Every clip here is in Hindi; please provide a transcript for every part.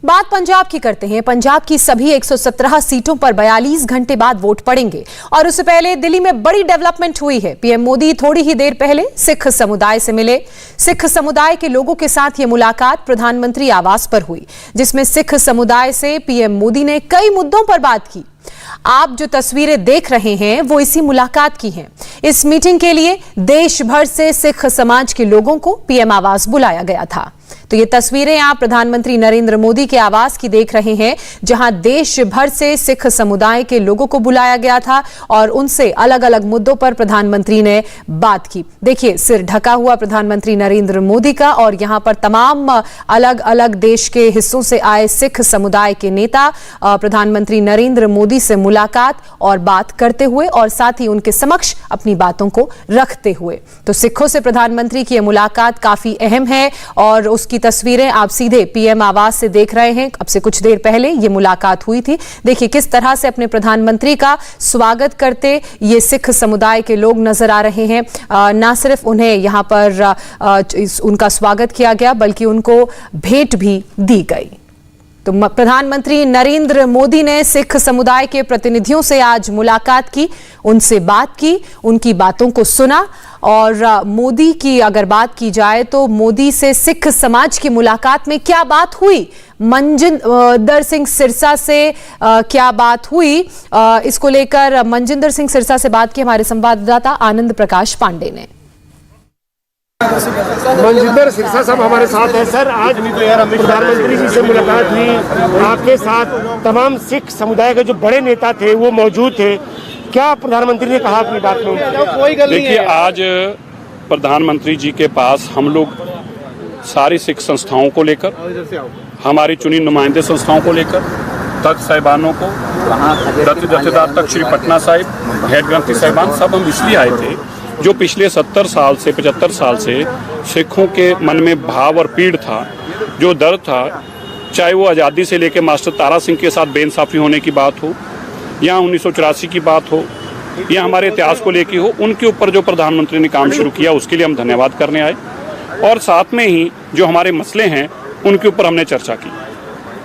बात पंजाब की करते हैं। पंजाब की सभी 117 सीटों पर 42 घंटे बाद वोट पड़ेंगे और उससे पहले दिल्ली में बड़ी डेवलपमेंट हुई है। पीएम मोदी थोड़ी ही देर पहले सिख समुदाय से मिले। सिख समुदाय के लोगों के साथ ये मुलाकात प्रधानमंत्री आवास पर हुई, जिसमें सिख समुदाय से पीएम मोदी ने कई मुद्दों पर बात की। आप जो तस्वीरें देख रहे हैं वो इसी मुलाकात की हैं। इस मीटिंग के लिए देश भर से सिख समाज के लोगों को पीएम आवास बुलाया गया था। तो ये तस्वीरें आप प्रधानमंत्री नरेंद्र मोदी के आवास की देख रहे हैं, जहां देश भर से सिख समुदाय के लोगों को बुलाया गया था और उनसे अलग अलग मुद्दों पर प्रधानमंत्री ने बात की। देखिए, सिर ढका हुआ प्रधानमंत्री नरेंद्र मोदी का और यहां पर तमाम अलग अलग देश के हिस्सों से आए सिख समुदाय के नेता प्रधानमंत्री नरेंद्र मोदी से मुलाकात और बात करते हुए और साथ ही उनके समक्ष अपनी बातों को रखते हुए। तो सिखों से प्रधानमंत्री की यह मुलाकात काफी अहम है और उसकी तस्वीरें आप सीधे पीएम आवास से देख रहे हैं। अब से कुछ देर पहले ये मुलाकात हुई थी। देखिए किस तरह से अपने प्रधानमंत्री का स्वागत करते ये सिख समुदाय के लोग नजर आ रहे हैं। ना सिर्फ उन्हें यहां पर उनका स्वागत किया गया, बल्कि उनको भेंट भी दी गई। तो प्रधानमंत्री नरेंद्र मोदी ने सिख समुदाय के प्रतिनिधियों से आज मुलाकात की, उनसे बात की, उनकी बातों को सुना। और मोदी की अगर बात की जाए तो मोदी से सिख समाज की मुलाकात में क्या बात हुई, मनजिंदर सिंह सिरसा से क्या बात हुई, इसको लेकर मनजिंदर सिंह सिरसा से बात की हमारे संवाददाता आनंद प्रकाश पांडे ने। मनजिंदर सिरसा साहब हमारे साथ हैं। सर, आज प्रधानमंत्री जी से मुलाकात हुई, आपके साथ तमाम सिख समुदाय के जो बड़े नेता थे वो मौजूद थे। क्या प्रधानमंत्री ने कहा अपनी बात में? देखिए, आज प्रधानमंत्री जी के पास हम लोग सारी सिख संस्थाओं को लेकर, हमारी चुनी नुमाइंदे संस्थाओं को लेकर, तख्त साहिबानों को, जथेदार तख्त श्री पटना साहिब, हेड ग्रंथी साहिबान, सब हम इसलिए आए थे जो पिछले 70 साल से 75 साल से सिखों के मन में भाव और पीड़ था, जो दर्द था, चाहे वो आज़ादी से लेकर मास्टर तारा सिंह के साथ बेइंसाफी होने की बात हो या 1984 की बात हो या हमारे इतिहास को लेके हो, उनके ऊपर जो प्रधानमंत्री ने काम शुरू किया उसके लिए हम धन्यवाद करने आए। और साथ में ही जो हमारे मसले हैं उनके ऊपर हमने चर्चा की।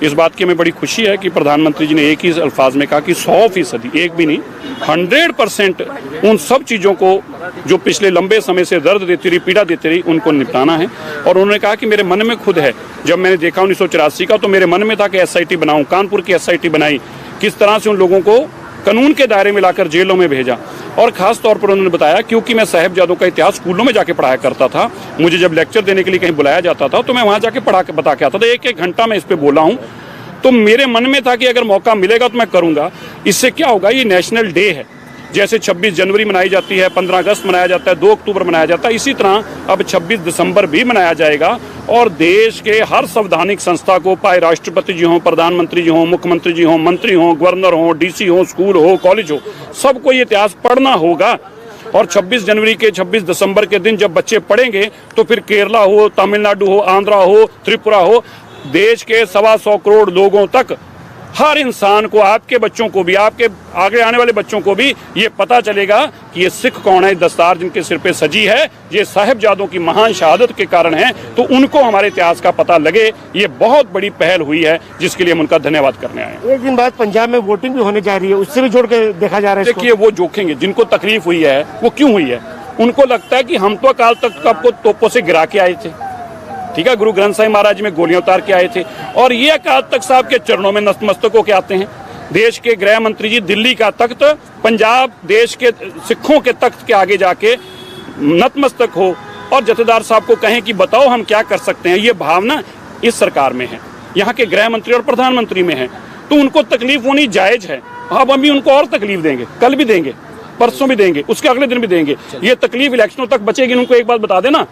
इस बात की हमें बड़ी खुशी है कि प्रधानमंत्री जी ने एक ही अल्फाज में कहा कि 100%, एक भी नहीं, 100% उन सब चीज़ों को जो पिछले लंबे समय से दर्द देती रही, पीड़ा देती रही, उनको निपटाना है। और उन्होंने कहा कि मेरे मन में खुद है, जब मैंने देखा 1984 का तो मेरे मन में था कि SIT बनाऊं, कानपुर की SIT बनाई, किस तरह से उन लोगों को कानून के दायरे में लाकर जेलों में भेजा। और खास तौर पर उन्होंने बताया, क्योंकि मैं साहिबजादों का इतिहास स्कूलों में जाके पढ़ाया करता था, मुझे जब लेक्चर देने के लिए कहीं बुलाया जाता था तो मैं वहां जाके पढ़ा के बता के आता था। एक घंटा मैं इस पे बोला हूं, तो मेरे मन में था कि अगर मौका मिलेगा तो मैं करूंगा। इससे क्या होगा, ये नेशनल डे है, जैसे 26 जनवरी मनाई जाती है, 15 अगस्त मनाया जाता है, 2 अक्टूबर मनाया जाता है, इसी तरह अब 26 दिसंबर भी मनाया जाएगा। और देश के हर संवैधानिक संस्था को, पाए राष्ट्रपति जी हों, प्रधानमंत्री जी हों, मुख्यमंत्री जी हों, मंत्री हों, गवर्नर हों, DC हो, स्कूल हो, कॉलेज हो, सबको ये इतिहास पढ़ना होगा। और 26 जनवरी के 26 दिसंबर के दिन जब बच्चे पढ़ेंगे तो फिर केरला हो, तमिलनाडु हो, आंध्रा हो, त्रिपुरा हो, देश के 125 करोड़ लोगों तक, हर इंसान को, आपके बच्चों को भी, आपके आगे आने वाले बच्चों को भी ये पता चलेगा कि ये सिख कौन है। दस्तार जिनके सिर पे सजी है, ये साहिबजादों की महान शहादत के कारण है, तो उनको हमारे इतिहास का पता लगे। ये बहुत बड़ी पहल हुई है जिसके लिए हम उनका धन्यवाद करने आए हैं। एक दिन बाद पंजाब में वोटिंग भी होने जा रही है, उससे भी जोड़ के देखा जा रहा है। देखिए, वो जोखेंगे, जिनको तकलीफ हुई है वो क्यों हुई है, उनको लगता है कि हम तो अकाल तख्त को तोपों से गिरा के आए थे, ठीक है, गुरु ग्रंथ साहिब महाराज में गोलियां उतार के आए थे, और ये अकाल तख्त साहब के चरणों में नतमस्तक होके आते हैं। देश के गृह मंत्री जी दिल्ली का तख्त, पंजाब देश के सिखों के तख्त के आगे जाके नतमस्तक हो और जथेदार साहब को कहें कि बताओ हम क्या कर सकते हैं। ये भावना इस सरकार में है, यहाँ के गृह मंत्री और प्रधानमंत्री में है, तो उनको तकलीफ होनी जायज है। अब हम भी उनको और तकलीफ देंगे, कल भी देंगे, परसों भी देंगे, उसके अगले दिन भी देंगे। ये तकलीफ इलेक्शनों तक बचेगी। उनको एक बात बता देना,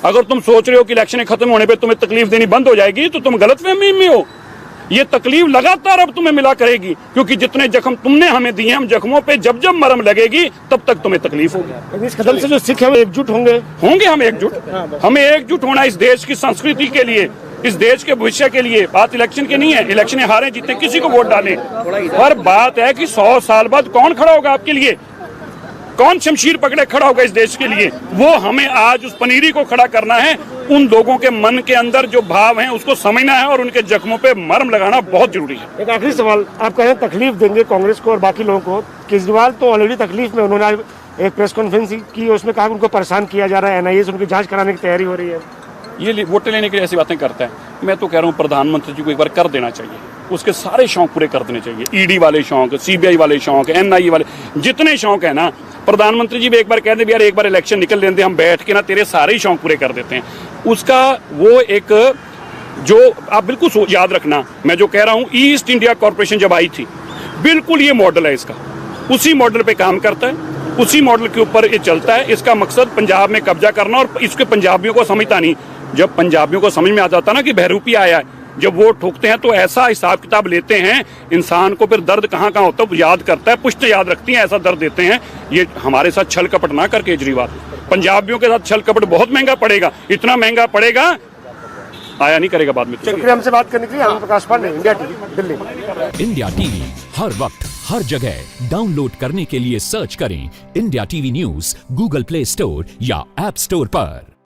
अगर तुम सोच रहे हो कि इलेक्शन खत्म होने पे तुम्हें तकलीफ देनी बंद हो जाएगी तो तुम गलतफहमी में हो। ये तकलीफ लगातार अब तुम्हें मिला करेगी, क्योंकि जितने जख्म तुमने हमें दिए, हम जख्मों पे जब जब मरहम लगेगी तब तक तुम्हें तकलीफ होगी। इस कदम से जो सिख हैं एकजुट होंगे। हमें एकजुट होना इस देश की संस्कृति के लिए, इस देश के भविष्य के लिए। बात इलेक्शन की नहीं है, इलेक्शन हारे जीते किसी को वोट डालें, पर बात है कि 100 साल बाद कौन खड़ा होगा आपके लिए। कौन शमशीर पकड़े खड़ा होगा इस देश के लिए? वो हमें आज उस पनीरी को खड़ा करना है। उन लोगों के मन के अंदर जो भाव हैं उसको समझना है और उनके जख्मों पे मरहम लगाना बहुत जरूरी है। एक आखिरी सवाल, आप कह रहे हैं तकलीफ देंगे कांग्रेस को और बाकी लोगों को। केजरीवाल तो ऑलरेडी तकलीफ में, उन्होंने एक प्रेस कॉन्फ्रेंस की, उसमें कहा कि उनको परेशान किया जा रहा है, एनआईए से उनकी जांच कराने की तैयारी हो रही है। ये वोटें लेने के लिए ऐसी बातें करता है। मैं तो कह रहा हूँ प्रधानमंत्री जी को एक बार कर देना चाहिए, उसके सारे शौक पूरे कर देने चाहिए। ईडी वाले शौक, सीबीआई वाले शौक, एनआईए वाले जितने शौक है ना, प्रधानमंत्री जी भी एक बार कह दे यार एक बार इलेक्शन निकल लेते, हम बैठ के ना तेरे सारे ही शौक पूरे कर देते हैं। उसका वो एक जो आप बिल्कुल याद रखना, मैं जो कह रहा हूँ, ईस्ट इंडिया कॉर्पोरेशन जब आई थी, बिल्कुल ये मॉडल है इसका, उसी मॉडल पे काम करता है, उसी मॉडल के ऊपर ये चलता है। इसका मकसद पंजाब में कब्जा करना, और इसके पंजाबियों को समझता नहीं। जब पंजाबियों को समझ में आ जाता ना कि बहरूपी आया है, जब वो ठोकते हैं तो ऐसा हिसाब किताब लेते हैं, इंसान को फिर दर्द कहाँ कहाँ होता है वो याद करता है, पुश्त याद रखती हैं, ऐसा दर्द देते हैं। ये हमारे साथ छल कपट ना कर केजरीवाल, पंजाबियों के साथ छल कपट बहुत महंगा पड़ेगा, इतना महंगा पड़ेगा आया नहीं करेगा बाद में। शुक्रिया हमसे बात करने के लिए। Prakash Pandey, India TV, Delhi. India TV हर वक्त हर जगह डाउनलोड करने के लिए सर्च करें India TV news Google Play Store या ऐप स्टोर पर।